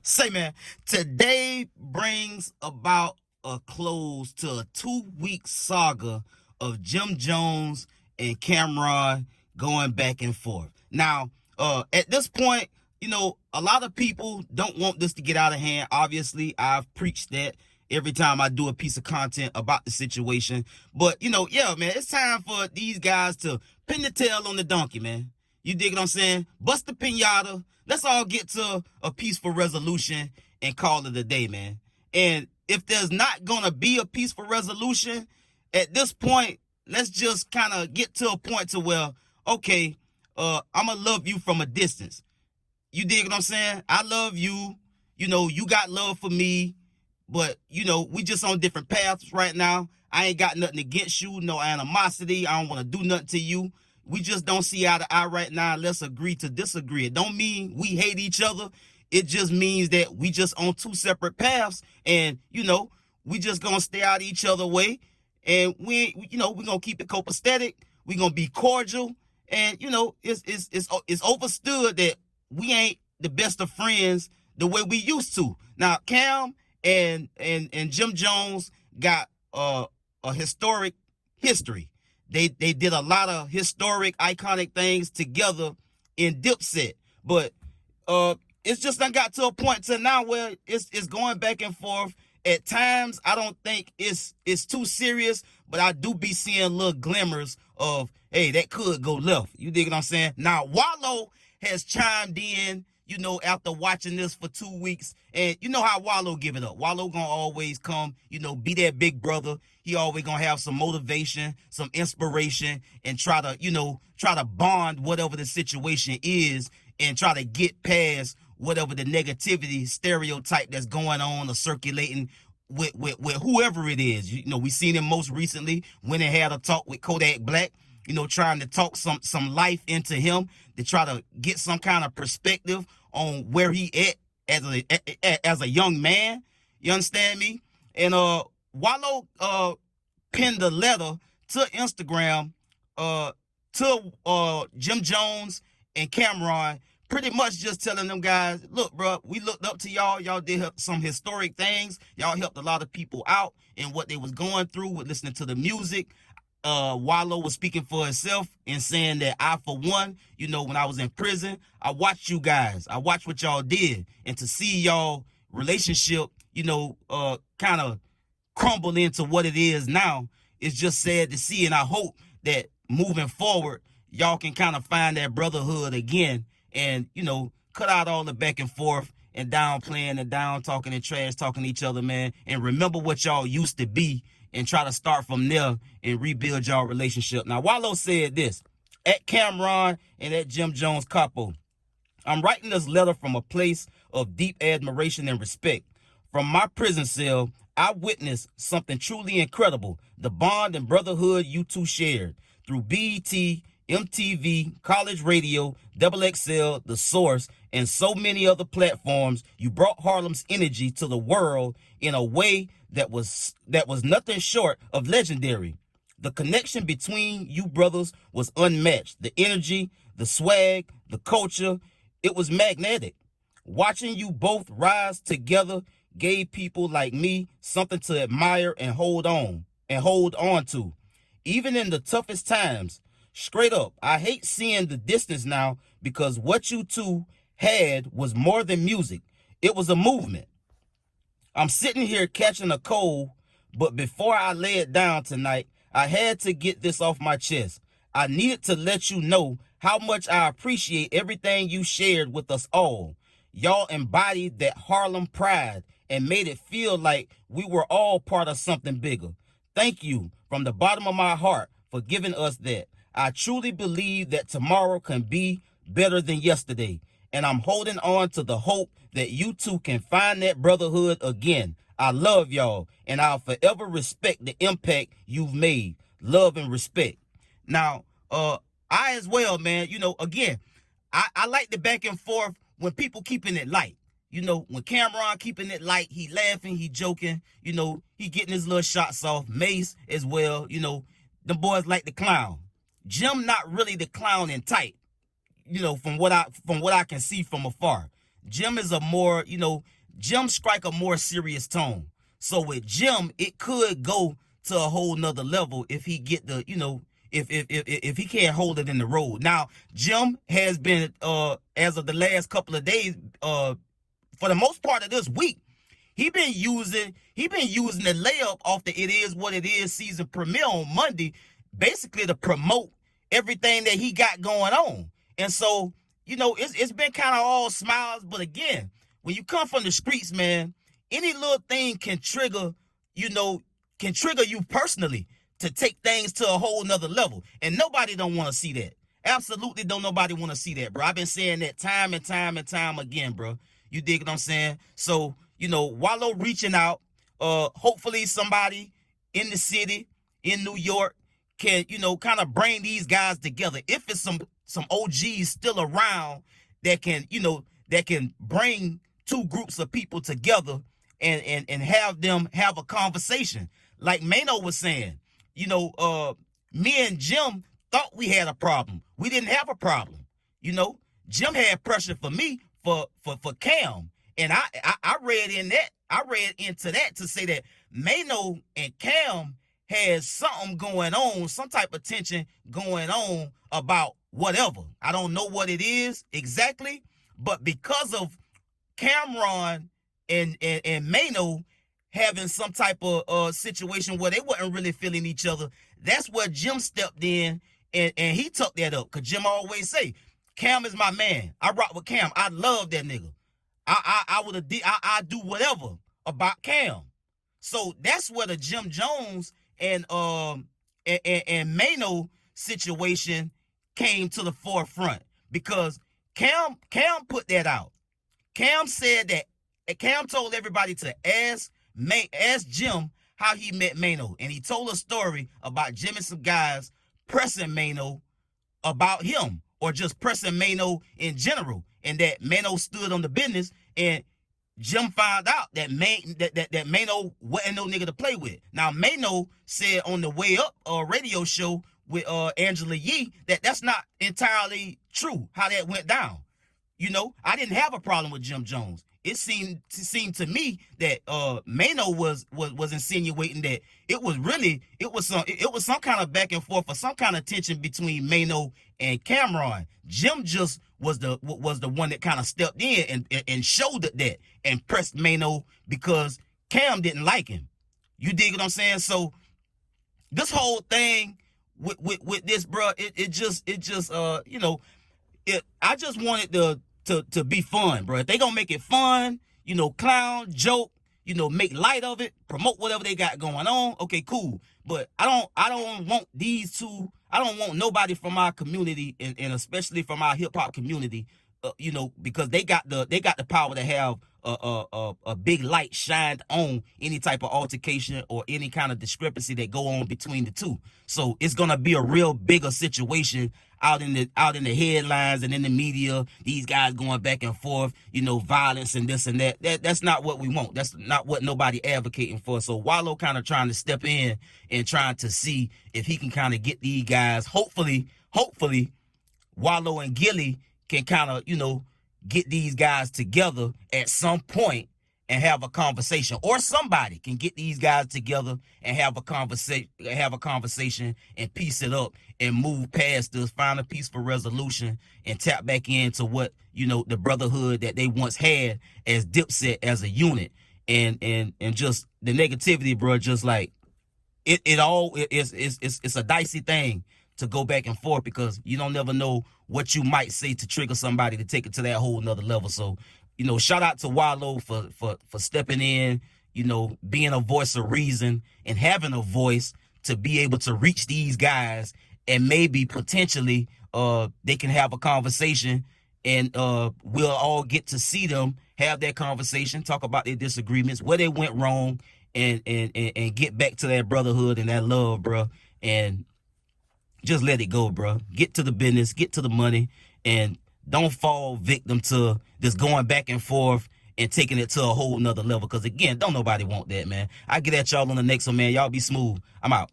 Say, man, today brings about a close to a 2 week saga of Jim Jones and Cameron going back and forth. Now, at this point, a lot of people don't want this to get out of hand. Obviously, I've preached that every time I do a piece of content about the situation. But, yeah, man, it's time for these guys to pin the tail on the donkey, man. You dig what I'm saying? Bust the pinata. Let's all get to a peaceful resolution and call it a day, man. And if there's not going to be a peaceful resolution, at this point, let's just kind of get to a point to where, okay, I'm going to love you from a distance. You dig what I'm saying? I love you. You got love for me. But, we just on different paths right now. I ain't got nothing against you, no animosity. I don't want to do nothing to you. We just don't see eye to eye right now. Let's agree to disagree. It don't mean we hate each other. It just means that we just on two separate paths. And, we just going to stay out of each other's way. And we're going to keep it copacetic. We're going to be cordial. And, it's overstood that we ain't the best of friends the way we used to. Now, Cam and Jim Jones got a historic history. They did a lot of historic, iconic things together in Dipset. But it's just done got to a point to now where it's going back and forth. At times, I don't think it's too serious, but I do be seeing little glimmers of, hey, that could go left. You dig what I'm saying? Now, Wallo has chimed in, after watching this for 2 weeks. And you know how Wallo give it up. Wallo gonna always come, be that big brother. He always gonna have some motivation, some inspiration, and try to bond whatever the situation is and try to get past whatever the negativity stereotype that's going on or circulating with whoever it is. We seen him most recently when he had a talk with Kodak Black, trying to talk some life into him to try to get some kind of perspective on where he as a young man. You understand me? And Wallo pinned a letter to Instagram to Jim Jones and Cameron, pretty much just telling them guys, look, bro, we looked up to y'all. Y'all did some historic things. Y'all helped a lot of people out in what they was going through with listening to the music. Wallo was speaking for himself and saying that I, for one, when I was in prison, I watched you guys. I watched what y'all did. And to see y'all relationship, kind of crumble into what it is now, it's just sad to see. And I hope that moving forward, y'all can kind of find that brotherhood again and, cut out all the back and forth and downplaying and down talking and trash talking to each other, man. And remember what y'all used to be and try to start from there and rebuild y'all relationship. Now, Wallo said this, at Cameron and at Jim Jones Capo, I'm writing this letter from a place of deep admiration and respect. From my prison cell, I witnessed something truly incredible, the bond and brotherhood you two shared. Through BET, MTV, college radio, XXL, The Source, and so many other platforms, you brought Harlem's energy to the world in a way that was nothing short of legendary. The connection between you brothers was unmatched. The energy, the swag, the culture, it was magnetic. Watching you both rise together gave people like me something to admire and hold on to. Even in the toughest times, straight up, I hate seeing the distance now because what you two had was more than music. It was a movement. I'm sitting here catching a cold, but before I lay it down tonight, I had to get this off my chest. I needed to let you know how much I appreciate everything you shared with us all. Y'all embodied that Harlem pride and made it feel like we were all part of something bigger. Thank you from the bottom of my heart for giving us that. I truly believe that tomorrow can be better than yesterday. And I'm holding on to the hope that you two can find that brotherhood again. I love y'all, and I'll forever respect the impact you've made. Love and respect. Now, I as well, man, again, I like the back and forth when people keeping it light. When Cameron keeping it light, he laughing, he joking, he getting his little shots off. Mase as well, the boys like the clown. Jim not really the clowning type. From what I can see from afar. Jim is a more, Jim strike a more serious tone. So with Jim, it could go to a whole nother level if he get the, if he can't hold it in the road. Now, Jim has been as of the last couple of days, for the most part of this week, he been using the layup off the It Is What It Is season premiere on Monday, basically to promote everything that he got going on. And so, it's been kind of all smiles, but again, when you come from the streets, man, any little thing can trigger you personally to take things to a whole nother level. And nobody don't want to see that. Absolutely don't nobody want to see that, bro. I've been saying that time and time and time again, bro. You dig what I'm saying? So, Wallo reaching out. Hopefully somebody in the city, in New York, can, kind of bring these guys together. If it's some OGs still around that can, that can bring two groups of people together and have them have a conversation. Like Mano was saying, me and Jim thought we had a problem. We didn't have a problem. Jim had pressure for me for Cam. And I read into that to say that Mano and Cam has something going on, some type of tension going on about whatever. I don't know what it is exactly, but because of Cameron and Mano having some type of situation where they wasn't really feeling each other, that's where Jim stepped in and he took that up. Cause Jim always say, Cam is my man. I rock with Cam. I love that nigga. I do whatever about Cam. So that's where the Jim Jones and Mano situation came to the forefront, because Cam put that out. Cam said that Cam told everybody to ask Jim how he met Mano, and he told a story about Jim and some guys pressing Mano about him, or just pressing Mano in general, and that Mano stood on the business, and Jim found out that Mano wasn't no nigga to play with. Now, Mano said on the Way Up radio show with Angela Yee that that's not entirely true how that went down. I didn't have a problem with Jim Jones. It seemed to me that Mano was insinuating that it was some kind of back and forth or some kind of tension between Mano and Cameron. Jim just was the one that kind of stepped in and showed that and pressed Mano because Cam didn't like him. You dig what I'm saying? So this whole thing with this, bro, I just wanted to be fun, bro. If they gonna make it fun, clown, joke, make light of it, promote whatever they got going on, okay, cool. But I don't want these two. I don't want nobody from our community, and especially from our hip hop community, because they got the power to have a big light shined on any type of altercation or any kind of discrepancy that go on between the two. So it's gonna be a real bigger situation out in the headlines and in the media. These guys going back and forth, violence and this and that. That's not what we want. That's not what nobody advocating for. So Wallo kind of trying to step in and trying to see if he can kind of get these guys. Hopefully, Wallo and Gilly can kind of, get these guys together at some point and have a conversation, or somebody can get these guys together and have a conversation and piece it up and move past this, find a peaceful resolution and tap back into what, the brotherhood that they once had as Dipset as a unit. And just the negativity, bro, just like it's a dicey thing to go back and forth, because you don't never know what you might say to trigger somebody to take it to that whole nother level. So, shout out to Wallo for stepping in, being a voice of reason and having a voice to be able to reach these guys, and maybe potentially they can have a conversation, and we'll all get to see them have that conversation, talk about their disagreements, where they went wrong, and get back to that brotherhood and that love, bro. And just let it go, bro. Get to the business, get to the money, and don't fall victim to this going back and forth and taking it to a whole nother level. Because, again, don't nobody want that, man. I get at y'all on the next one, man. Y'all be smooth. I'm out.